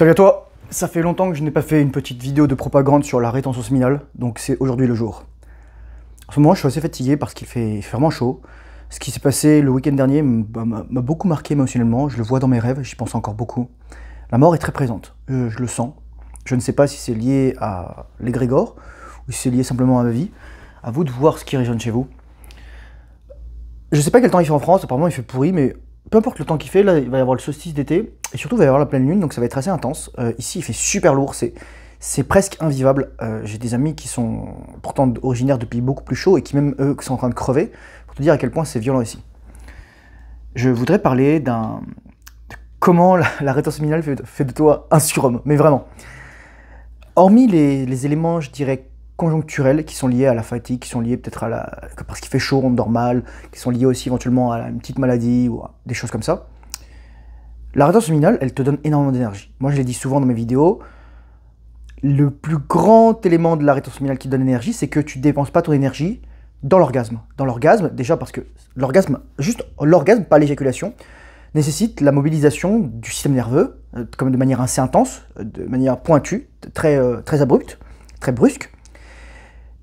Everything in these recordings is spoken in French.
Salut à toi. Ça fait longtemps que je n'ai pas fait une petite vidéo de propagande sur la rétention séminale, donc c'est aujourd'hui le jour. En ce moment, je suis assez fatigué parce qu'il fait vraiment chaud. Ce qui s'est passé le week-end dernier m'a beaucoup marqué émotionnellement, je le vois dans mes rêves, j'y pense encore beaucoup. La mort est très présente, je le sens. Je ne sais pas si c'est lié à l'égrégore ou si c'est lié simplement à ma vie. À vous de voir ce qui résonne chez vous. Je ne sais pas quel temps il fait en France, apparemment il fait pourri, mais peu importe le temps qu'il fait, là il va y avoir le solstice d'été, et surtout il va y avoir la pleine lune, donc ça va être assez intense. Ici il fait super lourd, c'est presque invivable. J'ai des amis qui sont pourtant originaires de pays beaucoup plus chauds et qui même eux sont en train de crever, pour te dire à quel point c'est violent ici. Je voudrais parler de comment la rétention séminale fait de toi un surhomme, mais vraiment. Hormis les éléments, je dirais, conjoncturels qui sont liés à la fatigue, qui sont liés peut-être parce qu'il fait chaud, on dort mal, qui sont liés aussi éventuellement à une petite maladie ou à des choses comme ça. La rétention séminale, elle te donne énormément d'énergie. Moi, je l'ai dit souvent dans mes vidéos, le plus grand élément de la rétention séminale qui donne énergie, c'est que tu ne dépenses pas ton énergie dans l'orgasme. Dans l'orgasme, déjà parce que l'orgasme, juste l'orgasme, pas l'éjaculation, nécessite la mobilisation du système nerveux, comme de manière assez intense, de manière pointue, très abrupte, très brusque.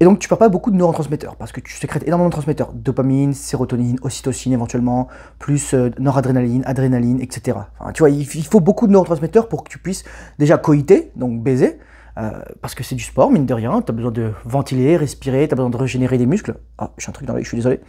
Et donc tu perds pas beaucoup de neurotransmetteurs, parce que tu sécrètes énormément de transmetteurs, dopamine, sérotonine, ocytocine éventuellement, plus noradrénaline, adrénaline, etc. Enfin, tu vois, il faut beaucoup de neurotransmetteurs pour que tu puisses déjà coïter, donc baiser, parce que c'est du sport, mine de rien, tu as besoin de ventiler, respirer, tu as besoin de régénérer des muscles. Ah, j'ai un truc dans l'œil, je suis désolé.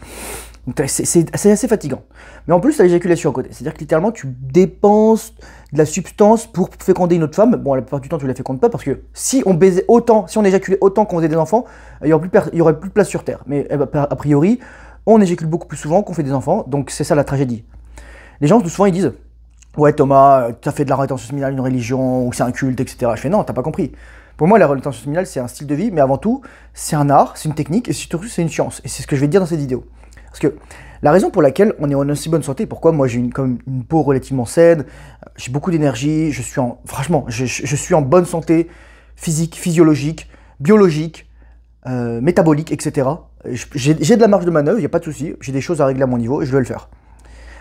C'est assez fatigant. Mais en plus, tu as l'éjaculation à côté, c'est-à-dire que littéralement, tu dépenses de la substance pour féconder une autre femme. Bon, la plupart du temps, tu ne la fécondes pas, parce que si on baisait autant, si on éjaculait autant qu'on faisait des enfants, il n'y aurait plus de place sur Terre. Mais a priori, on éjacule beaucoup plus souvent qu'on fait des enfants, donc c'est ça la tragédie. Les gens, souvent, ils disent « Ouais, Thomas, tu as fait de la rétention séminale une religion, ou c'est un culte, etc. » Je fais « Non, t'as pas compris. » Pour moi, la rétention séminale, c'est un style de vie, mais avant tout, c'est un art, c'est une technique, et surtout, c'est une science. Et c'est ce que je vais te dire dans cette vidéo. Parce que la raison pour laquelle on est en aussi bonne santé, pourquoi moi j'ai une peau relativement saine, j'ai beaucoup d'énergie, franchement, je suis en bonne santé physique, physiologique, biologique, métabolique, etc. J'ai de la marge de manœuvre, il n'y a pas de souci, j'ai des choses à régler à mon niveau et je dois le faire.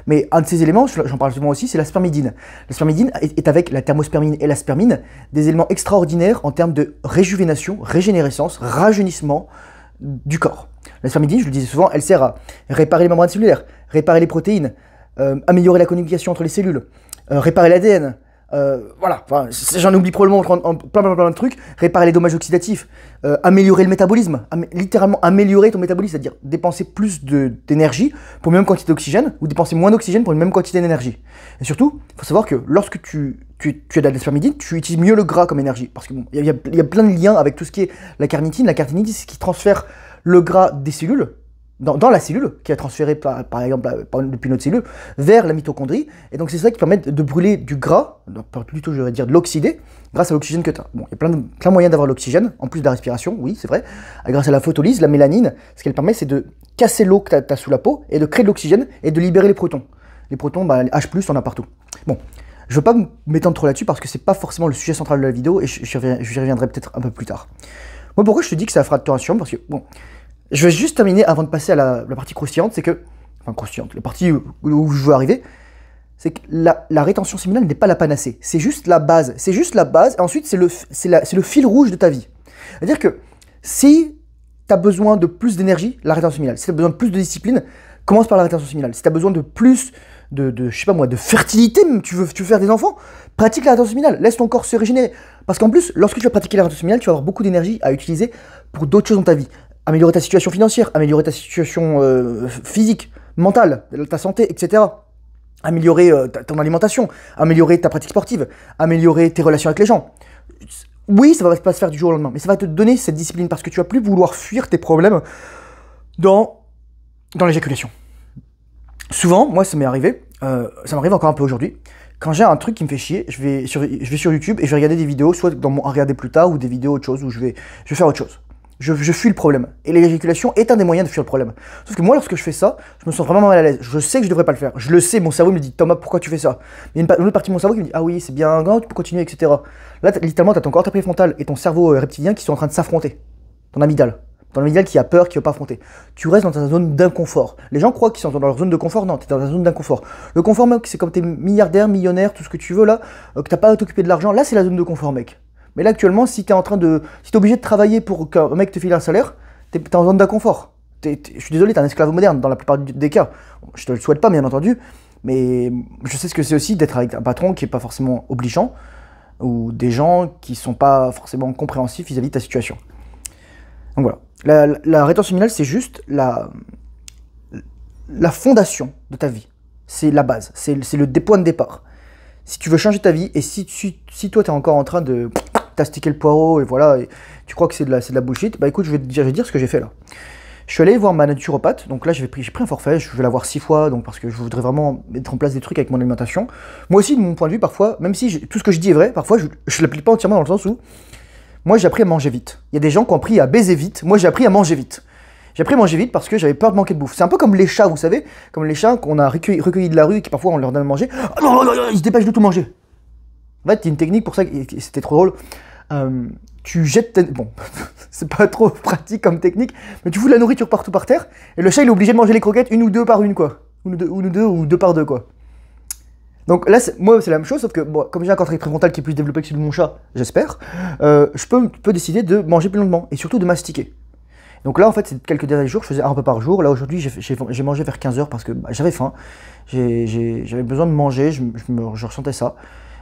Mais un de ces éléments, j'en parle souvent aussi, c'est la spermidine. La spermidine est avec la thermospermine et la spermine des éléments extraordinaires en termes de réjuvénation, régénérescence, rajeunissement du corps. La spermidine, je le disais souvent, elle sert à réparer les membranes cellulaires, réparer les protéines, améliorer la communication entre les cellules, réparer l'ADN, voilà, enfin, j'en oublie probablement plein de trucs, réparer les dommages oxydatifs, améliorer le métabolisme, littéralement améliorer ton métabolisme, c'est-à-dire dépenser plus d'énergie pour une même quantité d'oxygène, ou dépenser moins d'oxygène pour une même quantité d'énergie. Et surtout, il faut savoir que lorsque tu as de la spermidine, tu utilises mieux le gras comme énergie, parce que bon, il y a plein de liens avec tout ce qui est la carnitine. La carnitine, c'est ce qui transfère le gras des cellules, dans la cellule, qui est transféré par exemple depuis notre cellule, vers la mitochondrie. Et donc c'est ça qui permet de brûler du gras, plutôt je vais dire de l'oxyder, grâce à l'oxygène que tu as. Bon, il y a plein de moyens d'avoir l'oxygène, en plus de la respiration, oui c'est vrai. Grâce à la photolyse, la mélanine, ce qu'elle permet c'est de casser l'eau que tu as sous la peau, et de créer de l'oxygène, et de libérer les protons. Les protons, H+, on a partout. Bon, je ne veux pas m'étendre trop là-dessus, parce que c'est pas forcément le sujet central de la vidéo, et j'y reviendrai peut-être un peu plus tard. Moi pourquoi je te dis que c'est la fracturation, parce que bon, je vais juste terminer avant de passer à la partie croustillante, c'est que, enfin croustillante, la partie où je veux arriver, c'est que la rétention séminale n'est pas la panacée, c'est juste la base, et ensuite c'est le fil rouge de ta vie. C'est-à-dire que si tu as besoin de plus d'énergie, la rétention séminale, si tu as besoin de plus de discipline, commence par la rétention séminale. Si tu as besoin de plus je sais pas moi, de fertilité, même tu veux faire des enfants, pratique la rétention séminale, laisse ton corps se régénérer. Parce qu'en plus, lorsque tu vas pratiquer la rétention séminale, tu vas avoir beaucoup d'énergie à utiliser pour d'autres choses dans ta vie. Améliorer ta situation financière, améliorer ta situation physique, mentale, ta santé, etc. Améliorer ton alimentation, améliorer ta pratique sportive, améliorer tes relations avec les gens. Oui, ça va pas se faire du jour au lendemain, mais ça va te donner cette discipline parce que tu vas plus vouloir fuir tes problèmes dans l'éjaculation. Souvent, moi ça m'est arrivé, ça m'arrive encore un peu aujourd'hui, quand j'ai un truc qui me fait chier, je vais sur YouTube et je vais regarder des vidéos, soit à regarder plus tard ou des vidéos autre chose, où je vais faire autre chose. Je fuis le problème. Et l'éjaculation est un des moyens de fuir le problème. Sauf que moi, lorsque je fais ça, je me sens vraiment mal à l'aise. Je sais que je devrais pas le faire. Je le sais, mon cerveau me dit « Thomas, pourquoi tu fais ça ?» Il y a une autre partie de mon cerveau qui me dit « Ah oui, c'est bien, tu peux continuer, etc. » Là, littéralement, tu as ton cortex préfrontal et ton cerveau reptilien qui sont en train de s'affronter. Ton amygdale. Ton amygdale qui a peur, qui ne veut pas affronter. Tu restes dans ta zone d'inconfort. Les gens croient qu'ils sont dans leur zone de confort. Non, tu es dans ta zone d'inconfort. Le confort, mec, c'est comme tu es milliardaire, millionnaire, tout ce que tu veux là, que tu n'as pas à t'occuper de l'argent. Là, c'est la zone de confort, mec. Mais là, actuellement, si tu es obligé de travailler pour qu'un mec te file un salaire, tu es en zone d'inconfort. Je suis désolé, tu es un esclave moderne dans la plupart des cas. Je te le souhaite pas, bien entendu. Mais je sais ce que c'est aussi d'être avec un patron qui n'est pas forcément obligeant ou des gens qui ne sont pas forcément compréhensifs vis-à-vis de ta situation. Donc voilà. La rétention minale, c'est juste la fondation de ta vie. C'est la base. C'est le point de départ. Si tu veux changer ta vie, et si toi, tu es encore en train de t'astiquer le poireau, et voilà, et tu crois que c'est de la bullshit, bah écoute, je vais dire ce que j'ai fait là. Je suis allé voir ma naturopathe, donc là j'ai pris un forfait, je vais la voir 6 fois, donc parce que je voudrais vraiment mettre en place des trucs avec mon alimentation. Moi aussi, de mon point de vue, parfois, même si tout ce que je dis est vrai, parfois je ne l'applique pas entièrement dans le sens où moi j'ai appris à manger vite. Il y a des gens qui ont appris à baiser vite, moi j'ai appris à manger vite. J'ai appris à manger vite parce que j'avais peur de manquer de bouffe. C'est un peu comme les chats, vous savez, comme les chats qu'on a recueillis de la rue et qui parfois on leur donne à manger. Oh non, ils se dépêchent de tout manger. En fait, il y a une technique pour ça, et c'était trop drôle. Tu jettes bon, c'est pas trop pratique comme technique, mais tu fous de la nourriture partout par terre, et le chat il est obligé de manger les croquettes une ou deux par une, quoi. Ou deux par deux, quoi. Donc là, moi c'est la même chose, sauf que bon, comme j'ai un cortex préfrontal qui est plus développé que celui de mon chat, j'espère, je peux décider de manger plus longuement, et surtout de mastiquer. Donc là, en fait, ces quelques derniers jours, je faisais un repas par jour. Là, aujourd'hui, j'ai mangé vers 15h parce que j'avais faim. J'avais besoin de manger, je ressentais ça.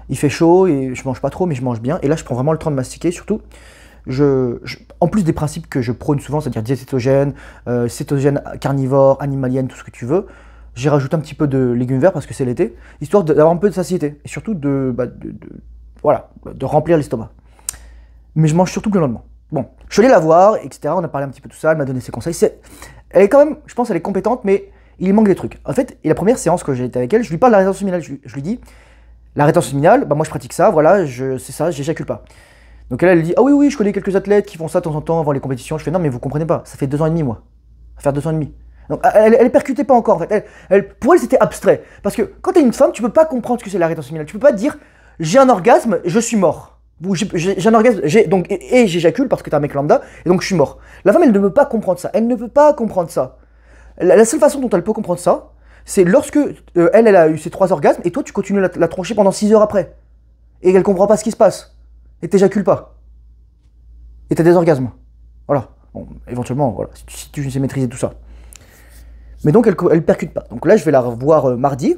Il fait chaud et je mange pas trop, mais je mange bien. Et là, je prends vraiment le temps de mastiquer. Surtout, en plus des principes que je prône souvent, c'est-à-dire diète cétogène, cétogène carnivore, animalienne, tout ce que tu veux, j'ai rajouté un petit peu de légumes verts parce que c'est l'été, histoire d'avoir un peu de satiété. Et surtout de remplir l'estomac. Mais je mange surtout plus lentement. Bon, je suis allé la voir, etc. On a parlé un petit peu de tout ça, elle m'a donné ses conseils. Elle est quand même, je pense, elle est compétente, mais il lui manque des trucs. En fait, et la première séance que j'ai été avec elle, je lui parle de la rétention minale. Je lui dis, la rétention minale, bah moi je pratique ça, voilà, c'est ça, j'éjacule pas. Donc elle dit, ah oui, je connais quelques athlètes qui font ça de temps en temps avant les compétitions. Je fais, non, mais vous comprenez pas, ça fait 2 ans et demi, moi. Ça fait 2 ans et demi. Donc elle percutait pas encore, en fait. Pour elle, c'était abstrait. Parce que quand t'es une femme, tu peux pas comprendre ce que c'est la rétention minale. Tu peux pas dire, j'ai un orgasme, je suis mort. J'ai un orgasme, et j'éjacule parce que t'es un mec lambda, et donc je suis mort. La femme, elle ne peut pas comprendre ça. Elle ne peut pas comprendre ça. La seule façon dont elle peut comprendre ça, c'est lorsque elle a eu ses 3 orgasmes, et toi, tu continues la troncher pendant 6 heures après. Et elle comprend pas ce qui se passe. Et t'éjacules pas. Et t'as des orgasmes. Voilà. Bon, éventuellement, voilà, si tu sais maîtriser tout ça. Mais donc, elle percute pas. Donc là, je vais la revoir mardi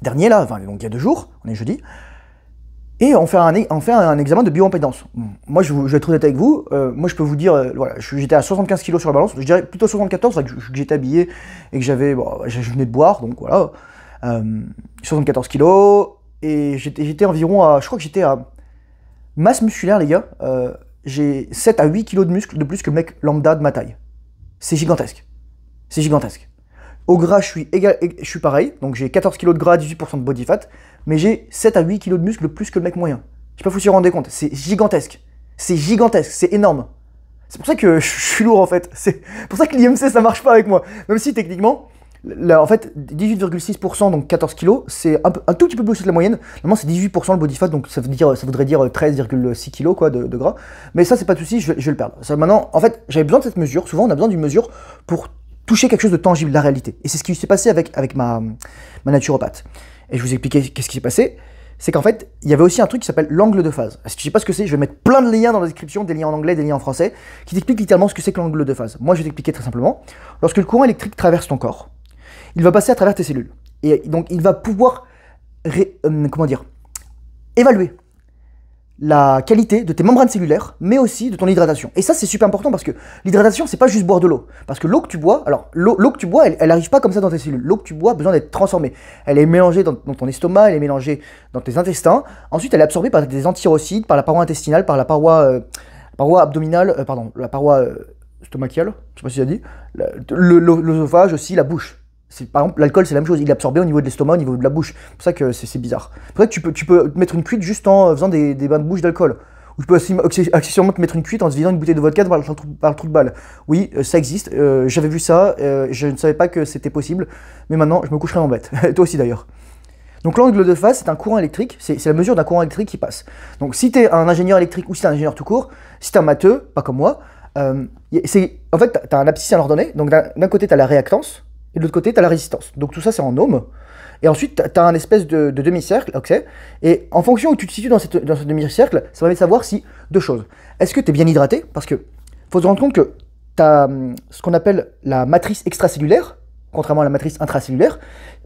dernier, là, enfin, donc il y a 2 jours, on est jeudi. Et on fait un examen de bioimpédance. Moi, je vais être honnête avec vous. Moi, je peux vous dire, voilà, j'étais à 75 kg sur la balance. Je dirais plutôt 74, que j'étais habillé et que je venais de boire, donc voilà. 74 kg. Et j'étais environ à, je crois que j'étais à masse musculaire, les gars. J'ai 7 à 8 kg de muscle de plus que le mec lambda de ma taille. C'est gigantesque. C'est gigantesque. Au gras, je suis pareil, donc j'ai 14 kg de gras, 18% de body fat, mais j'ai 7 à 8 kg de muscle de plus que le mec moyen. Je sais pas si vous vous rendez compte, c'est gigantesque. C'est gigantesque, c'est énorme. C'est pour ça que je suis lourd en fait. C'est pour ça que l'IMC ça marche pas avec moi. Même si techniquement, là, en fait, 18,6%, donc 14 kg, c'est un tout petit peu plus que la moyenne. Normalement, c'est 18% le body fat, donc ça voudrait dire 13,6 kg quoi, de gras. Mais ça, c'est pas de souci, je vais le perdre. Ça, maintenant, en fait, j'avais besoin de cette mesure. Souvent, on a besoin d'une mesure pour toucher quelque chose de tangible, la réalité. Et c'est ce qui s'est passé avec ma naturopathe. Et je vous ai expliqué qu'est-ce qui s'est passé. C'est qu'en fait, il y avait aussi un truc qui s'appelle l'angle de phase. Si tu sais pas ce que c'est, je vais mettre plein de liens dans la description, des liens en anglais, des liens en français, qui t'expliquent littéralement ce que c'est que l'angle de phase. Moi, je vais t'expliquer très simplement. Lorsque le courant électrique traverse ton corps, il va passer à travers tes cellules. Et donc, il va pouvoir, évaluer la qualité de tes membranes cellulaires, mais aussi de ton hydratation. Et ça, c'est super important parce que l'hydratation, c'est pas juste boire de l'eau. Parce que l'eau que tu bois, alors l'eau que tu bois, elle arrive pas comme ça dans tes cellules. L'eau que tu bois a besoin d'être transformée. Elle est mélangée dans ton estomac, elle est mélangée dans tes intestins. Ensuite, elle est absorbée par des antirocytes, par la paroi intestinale, par la paroi abdominale, la paroi stomachale, je sais pas si ça dit, l'œsophage aussi, la bouche. Par exemple, l'alcool, c'est la même chose, il est absorbé au niveau de l'estomac, au niveau de la bouche. C'est pour ça que c'est bizarre. C'est pour ça que tu peux te mettre une cuite juste en faisant des bains de bouche d'alcool. Ou tu peux accessoirement te mettre une cuite en se vidant une bouteille de vodka par le trou de balle. Oui, ça existe, j'avais vu ça, je ne savais pas que c'était possible, mais maintenant, je me coucherai en bête. Toi aussi d'ailleurs. Donc l'angle de phase, c'est un courant électrique, c'est la mesure d'un courant électrique qui passe. Donc si tu es un ingénieur électrique ou si tu es un ingénieur tout court, si tu es un matheux, pas comme moi, En fait, tu as un abscisse à un ordre donné, donc d'un côté, tu as la réactance, et de l'autre côté, tu as la résistance. Donc tout ça, c'est en ohms. Et ensuite, tu as un espèce de demi-cercle, ok. Et en fonction où tu te situes dans ce demi-cercle, ça va permettre de savoir si deux choses. Est-ce que tu es bien hydraté? Parce que faut se rendre compte que tu as ce qu'on appelle la matrice extracellulaire, contrairement à la matrice intracellulaire,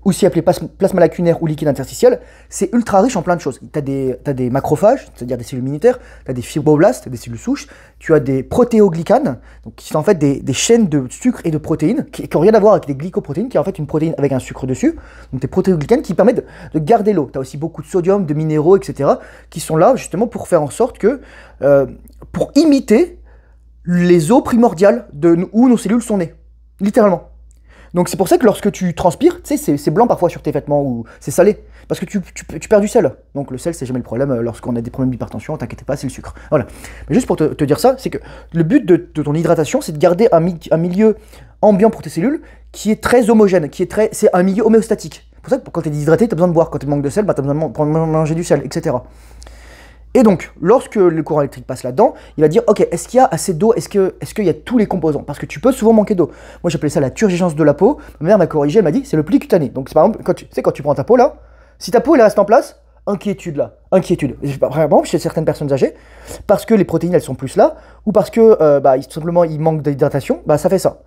aussi appelée plasma lacunaire ou liquide interstitiel, c'est ultra riche en plein de choses. Tu as des macrophages, c'est-à-dire des cellules immunitaires, tu as des fibroblastes, des cellules souches, tu as des protéoglycanes, donc qui sont en fait des chaînes de sucre et de protéines, qui n'ont rien à voir avec des glycoprotéines, qui est en fait une protéine avec un sucre dessus, donc des protéoglycanes qui permettent de garder l'eau. Tu as aussi beaucoup de sodium, de minéraux, etc., qui sont là justement pour faire en sorte que, pour imiter les eaux primordiales où nos cellules sont nées, littéralement. Donc c'est pour ça que lorsque tu transpires, tu sais, c'est blanc parfois sur tes vêtements ou c'est salé. Parce que tu perds du sel. Donc le sel, c'est jamais le problème lorsqu'on a des problèmes d'hypertension, t'inquiète pas, c'est le sucre. Voilà. Mais juste pour te dire ça, c'est que le but de ton hydratation, c'est de garder un milieu ambiant pour tes cellules qui est très homogène, c'est un milieu homéostatique. C'est pour ça que quand t'es déshydraté, t'as besoin de boire. Quand tu manques de sel, bah, t'as besoin de manger du sel, etc. Et donc, lorsque le courant électrique passe là-dedans, il va dire, ok, est-ce qu'il y a assez d'eau, est-ce qu'il y a tous les composants? Parce que tu peux souvent manquer d'eau. Moi, j'appelais ça la turgescence de la peau. Ma mère m'a corrigé, elle m'a dit, c'est le pli cutané. Donc, par exemple, quand tu prends ta peau là, si ta peau elle reste en place, inquiétude là, inquiétude. Vraiment, chez certaines personnes âgées, parce que les protéines elles sont plus là, ou parce que tout simplement il manque d'hydratation, bah ça fait ça.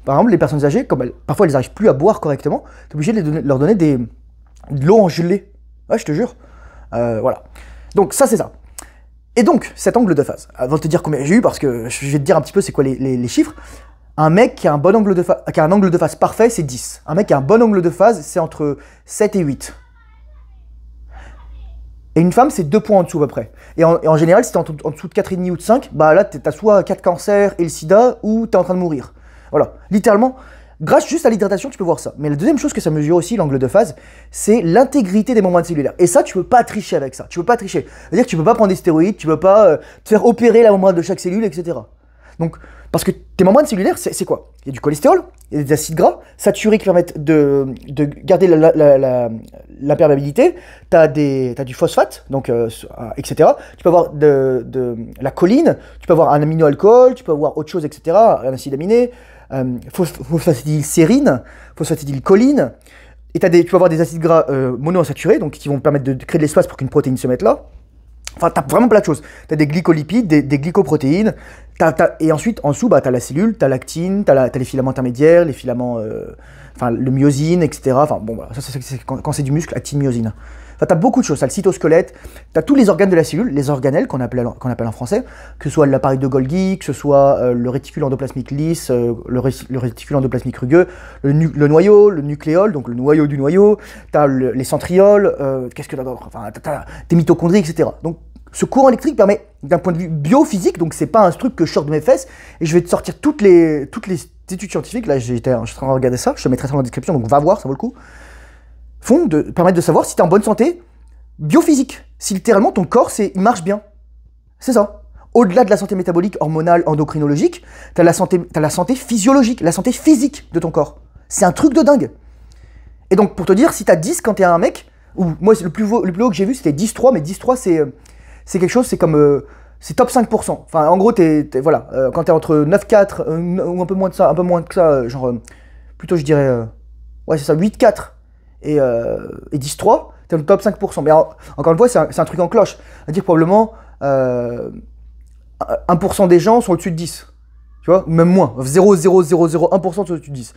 Par exemple, les personnes âgées, parfois elles n'arrivent plus à boire correctement, tu es obligé de leur donner de l'eau en gelée. Ouais, je te jure. Voilà. Donc ça c'est ça. Et donc cet angle de phase, avant de te dire combien j'ai eu, parce que je vais te dire un petit peu c'est quoi les chiffres, un mec qui a un angle de phase parfait c'est 10. Un mec qui a un bon angle de phase c'est entre 7 et 8. Et une femme c'est 2 points en dessous à peu près. Et en général si t'es en dessous de 4,5 ou de 5, bah là t'as soit 4 cancers et le sida ou t'es en train de mourir. Voilà, littéralement. Grâce juste à l'hydratation, tu peux voir ça. Mais la deuxième chose que ça mesure aussi, l'angle de phase, c'est l'intégrité des membranes cellulaires. Et ça, tu peux pas tricher avec ça. Tu peux pas tricher. C'est-à-dire que tu peux pas prendre des stéroïdes, tu peux pas te faire opérer la membrane de chaque cellule, etc. Donc, parce que tes membranes cellulaires, c'est quoi? Il y a du cholestérol, il y a des acides gras saturés qui permettent de garder l'imperméabilité. T'as du phosphate, donc, etc. Tu peux avoir de la choline, tu peux avoir un aminoalcool, tu peux avoir autre chose, etc. Un acide aminé. Phosphatidylsérine, phosphatidylcholine, et tu peux avoir des acides gras monoinsaturés, donc qui vont permettre de créer de l'espace pour qu'une protéine se mette là. Enfin, t'as vraiment plein de choses. T'as des glycolipides, des glycoprotéines, et ensuite, en dessous, bah, t'as la cellule, t'as l'actine, t'as les filaments intermédiaires, les filaments, le myosine, etc. Enfin, bon, voilà, ça, c'est quand c'est du muscle, actine, myosine. Enfin, t'as beaucoup de choses, t'as le cytosquelette, t'as tous les organes de la cellule, les organelles qu'on appelle en français, que ce soit l'appareil de Golgi, que ce soit le réticule endoplasmique lisse, le réticule endoplasmique rugueux, le noyau, le nucléole, donc le noyau du noyau, t'as les centrioles, qu'est-ce que t'as d'autre? Enfin, t'as tes mitochondries, etc. Donc, ce courant électrique permet, d'un point de vue biophysique, donc c'est pas un truc que je sors de mes fesses, et je vais te sortir toutes les études scientifiques, là je suis en train de regarder ça, je te mettrai ça dans la description, donc va voir, ça vaut le coup. Permettre de savoir si tu es en bonne santé biophysique. Si littéralement ton corps, il marche bien. C'est ça. Au-delà de la santé métabolique, hormonale, endocrinologique, tu as la santé physiologique, la santé physique de ton corps. C'est un truc de dingue. Et donc, pour te dire, si tu as 10 quand tu es un mec, ou moi, le plus haut que j'ai vu, c'était 10,3, mais 10,3, c'est quelque chose, c'est comme... c'est top 5%. Enfin, en gros, voilà, quand tu es entre 9,4 ou un peu moins que ça, genre, plutôt je dirais, ouais, c'est ça, 8,4 et 10,3, t'es dans le top 5%. Mais encore une fois, c'est un truc en cloche. C'est-à-dire probablement 1% des gens sont au-dessus de 10. Tu vois, même moins. 0,0001% sont au-dessus de 10.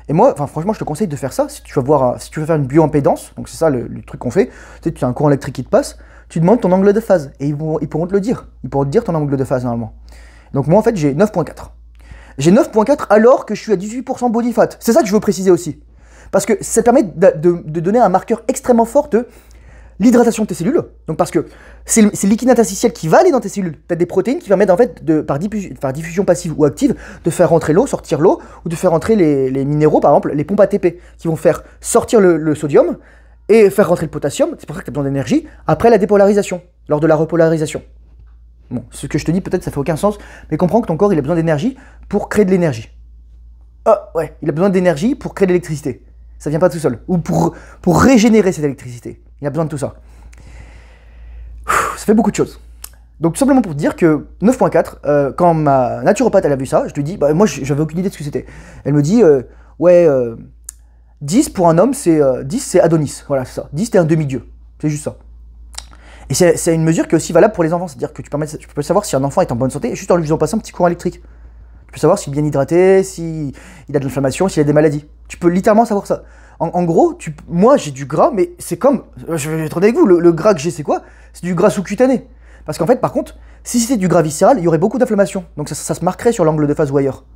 Et moi, franchement, je te conseille de faire ça. Si tu veux faire une bioimpédance, donc c'est ça le truc qu'on fait, tu as un courant électrique qui te passe, tu demandes ton angle de phase. Et ils pourront te le dire. Ils pourront te dire ton angle de phase normalement. Donc moi, en fait, j'ai 9,4. J'ai 9,4 alors que je suis à 18% body fat. C'est ça que je veux préciser aussi. Parce que ça permet de donner un marqueur extrêmement fort de l'hydratation de tes cellules. Donc parce que c'est le liquide interstitiel qui va aller dans tes cellules. Tu as des protéines qui permettent en fait, par diffusion passive ou active, de faire rentrer l'eau, sortir l'eau, ou de faire rentrer les minéraux, par exemple, les pompes ATP, qui vont faire sortir le sodium et faire rentrer le potassium. C'est pour ça que tu as besoin d'énergie après la dépolarisation, lors de la repolarisation. Bon, ce que je te dis, peut-être ça fait aucun sens, mais comprends que ton corps il a besoin d'énergie pour créer de l'énergie. Ah ouais, il a besoin d'énergie pour créer de l'électricité. Ça vient pas tout seul. Ou pour régénérer cette électricité. Il a besoin de tout ça. Ça fait beaucoup de choses. Donc tout simplement pour te dire que 9.4, quand ma naturopathe elle a vu ça, je lui dis, bah moi j'avais aucune idée de ce que c'était. Elle me dit, ouais, 10 pour un homme, 10 c'est Adonis, voilà c'est ça. 10 t'es un demi-dieu, c'est juste ça. Et c'est une mesure qui est aussi valable pour les enfants, c'est-à-dire que tu peux savoir si un enfant est en bonne santé juste en lui faisant passer un petit courant électrique. Tu peux savoir s'il est bien hydraté, s'il a de l'inflammation, s'il a des maladies. Tu peux littéralement savoir ça. En gros, moi j'ai du gras, mais c'est comme, je vais être honnête avec vous, le gras que j'ai c'est quoi? C'est du gras sous-cutané. Parce qu'en fait, par contre, si c'était du gras viscéral, il y aurait beaucoup d'inflammation. Donc ça se marquerait sur l'angle de face ou ailleurs.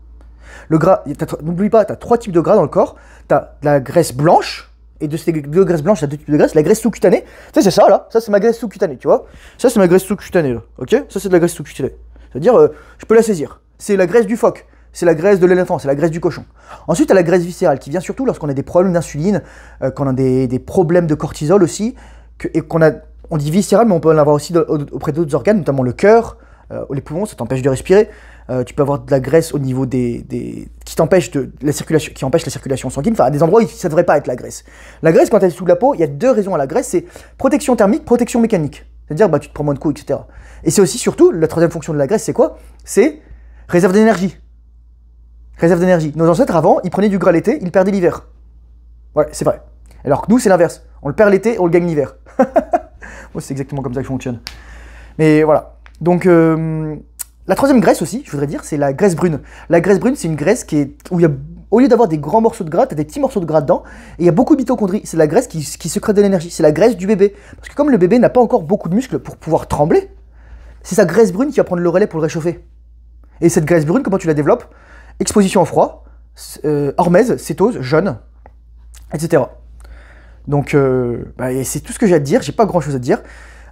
Le gras, n'oublie pas, tu as 3 types de gras dans le corps. Tu as de la graisse blanche, et de ces deux graisses blanches, tu as 2 types de graisse. La graisse sous-cutanée, ça c'est ça là, ça c'est ma graisse sous-cutanée, tu vois. Ça c'est ma graisse sous-cutanée là, ok. Ça c'est de la graisse sous-cutanée. C'est-à-dire, je peux la saisir. C'est la graisse du phoque, c'est la graisse de l'éléphant, c'est la graisse du cochon. Ensuite, tu as la graisse viscérale qui vient surtout lorsqu'on a des problèmes d'insuline, qu'on a des problèmes de cortisol aussi, et on dit viscéral, mais on peut en avoir aussi auprès d'autres organes, notamment le cœur, les poumons, ça t'empêche de respirer. Tu peux avoir de la graisse au niveau qui t'empêche la circulation, qui empêche la circulation sanguine. Enfin, à des endroits où ça ne devrait pas être la graisse. La graisse, quand elle est sous la peau, il y a 2 raisons à la graisse, c'est protection thermique, protection mécanique. C'est-à-dire, bah, tu te prends moins de coups, etc. Et c'est aussi surtout, la 3e fonction de la graisse, c'est quoi? C'est réserve d'énergie. Réserve d'énergie. Nos ancêtres avant, ils prenaient du gras l'été, ils le perdaient l'hiver. Ouais, c'est vrai. Alors que nous, c'est l'inverse. On le perd l'été et on le gagne l'hiver. Moi, c'est exactement comme ça que je fonctionne. Mais voilà. Donc, la 3e graisse aussi, je voudrais dire, c'est la graisse brune. La graisse brune, c'est une graisse où il y a, au lieu d'avoir des grands morceaux de gras, tu as des petits morceaux de gras dedans, et il y a beaucoup de mitochondries. C'est la graisse qui secrète de l'énergie. C'est la graisse du bébé. Parce que comme le bébé n'a pas encore beaucoup de muscles pour pouvoir trembler, c'est sa graisse brune qui va prendre le relais pour le réchauffer. Et cette graisse brune, comment tu la développes? Exposition au froid, hormèse, cétose, jeûne, etc. Donc, c'est tout ce que j'ai à te dire. J'ai pas grand chose à te dire.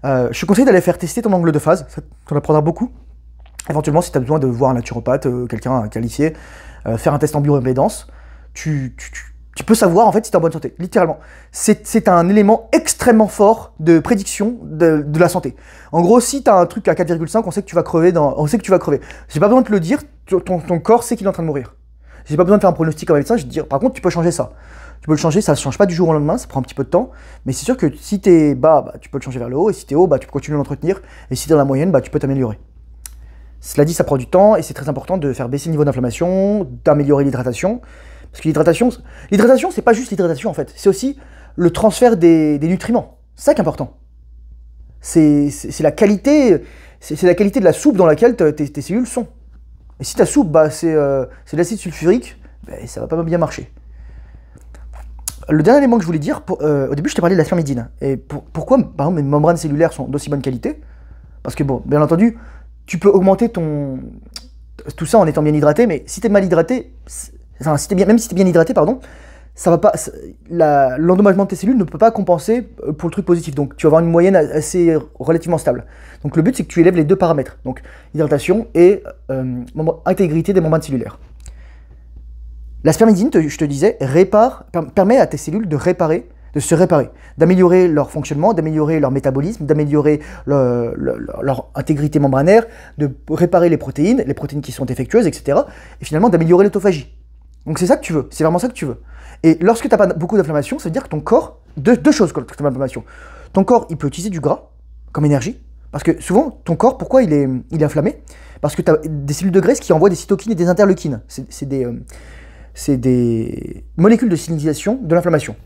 Je te conseille d'aller faire tester ton angle de phase. Ça t'en apprendra beaucoup. Éventuellement, si tu as besoin de voir un naturopathe, quelqu'un qualifié, faire un test en bioimpédance, tu peux savoir en fait si tu es en bonne santé. Littéralement. C'est un élément extrêmement fort de prédiction de la santé. En gros, si tu as un truc à 4,5, on sait que tu vas crever. On sait que tu vas crever. J'ai pas besoin de te le dire, ton corps sait qu'il est en train de mourir. J'ai pas besoin de faire un pronostic en médecin, je vais te dire, par contre, tu peux changer ça. Tu peux le changer, ça ne change pas du jour au lendemain, ça prend un petit peu de temps, mais c'est sûr que si tu es bas, tu peux le changer vers le haut, et si tu es haut, tu peux continuer à l'entretenir, et si tu es dans la moyenne, tu peux t'améliorer. Cela dit, ça prend du temps, et c'est très important de faire baisser le niveau d'inflammation, d'améliorer l'hydratation, parce que l'hydratation, c'est pas juste l'hydratation en fait, c'est aussi le transfert des nutriments, c'est ça qui est important. C'est la qualité de la soupe dans laquelle tes cellules sont. Et si ta soupe, c'est de l'acide sulfurique, ça va pas bien marcher. Le dernier élément que je voulais dire, au début je t'ai parlé de la spermidine. Et pourquoi par exemple, mes membranes cellulaires sont d'aussi bonne qualité? Parce que bon, bien entendu, tu peux augmenter tout ça en étant bien hydraté, mais si t'es mal hydraté, même si t'es bien hydraté, pardon, ça va pas, l'endommagement de tes cellules ne peut pas compenser pour le truc positif. Donc tu vas avoir une moyenne assez relativement stable. Donc le but c'est que tu élèves les 2 paramètres, donc hydratation et intégrité des membranes cellulaires. La spermidine, je te disais, permet à tes cellules de se réparer, d'améliorer leur fonctionnement, d'améliorer leur métabolisme, d'améliorer leur intégrité membranaire, de réparer les protéines qui sont défectueuses, etc. Et finalement d'améliorer l'autophagie. Donc c'est ça que tu veux, c'est vraiment ça que tu veux. Et lorsque tu n'as pas beaucoup d'inflammation, ça veut dire que ton corps, deux choses quand tu as l'inflammation. Ton corps, il peut utiliser du gras comme énergie, parce que souvent, ton corps, pourquoi il est inflammé? Parce que tu as des cellules de graisse qui envoient des cytokines et des interleukines. C'est des molécules de signalisation de l'inflammation.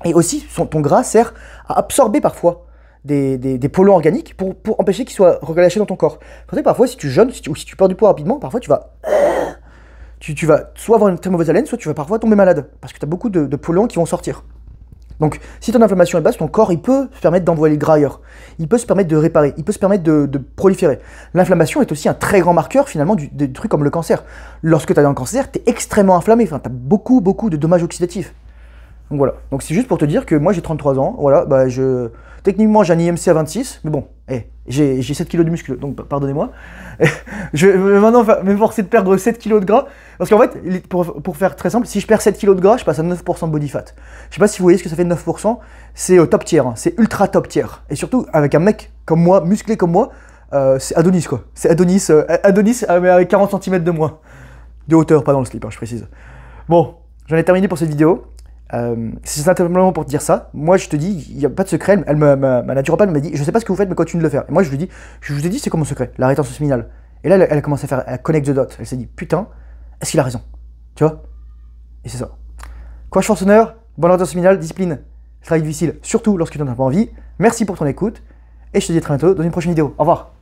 Et aussi, ton gras sert à absorber parfois des polluants organiques pour empêcher qu'ils soient relâchés dans ton corps. Parfois, si tu jeûnes ou si tu perds du poids rapidement, parfois tu vas soit avoir une très mauvaise haleine, soit tu vas parfois tomber malade, parce que tu as beaucoup de polluants qui vont sortir. Donc, si ton inflammation est basse, ton corps, il peut se permettre d'envoyer le gras ailleurs. Il peut se permettre de réparer, il peut se permettre de proliférer. L'inflammation est aussi un très grand marqueur, finalement, des trucs comme le cancer. Lorsque tu as un cancer, tu es extrêmement inflammé, tu as beaucoup de dommages oxydatifs. Donc voilà, donc c'est juste pour te dire que moi j'ai 33 ans, voilà, techniquement j'ai un IMC à 26, mais bon, j'ai 7 kg de muscle, donc pardonnez-moi. Je vais maintenant m'efforcer de perdre 7 kg de gras, parce qu'en fait, pour faire très simple, si je perds 7 kg de gras, je passe à 9% de body fat. Je sais pas si vous voyez ce que ça fait 9%, c'est top tier, c'est ultra top tier. Et surtout, avec un mec comme moi, musclé comme moi, c'est Adonis quoi. C'est Adonis, mais avec 40 cm de moins. De hauteur, pas dans le slip, je précise. Bon, j'en ai terminé pour cette vidéo. C'est simplement pour te dire ça. Moi, je te dis, il n'y a pas de secret. Ma naturopathe m'a dit, je sais pas ce que vous faites, mais continue de le faire. Et moi, je lui dis, je vous ai dit, c'est quoi mon secret? La rétention séminale. Et là, elle a commencé à faire, elle connect the dot. Elle s'est dit, putain, est-ce qu'il a raison? Tu vois? Et c'est ça. Courage, force, honneur, bonne rétention séminale, discipline. Travail difficile, surtout lorsque tu n'en as pas envie. Merci pour ton écoute. Et je te dis à très bientôt dans une prochaine vidéo. Au revoir.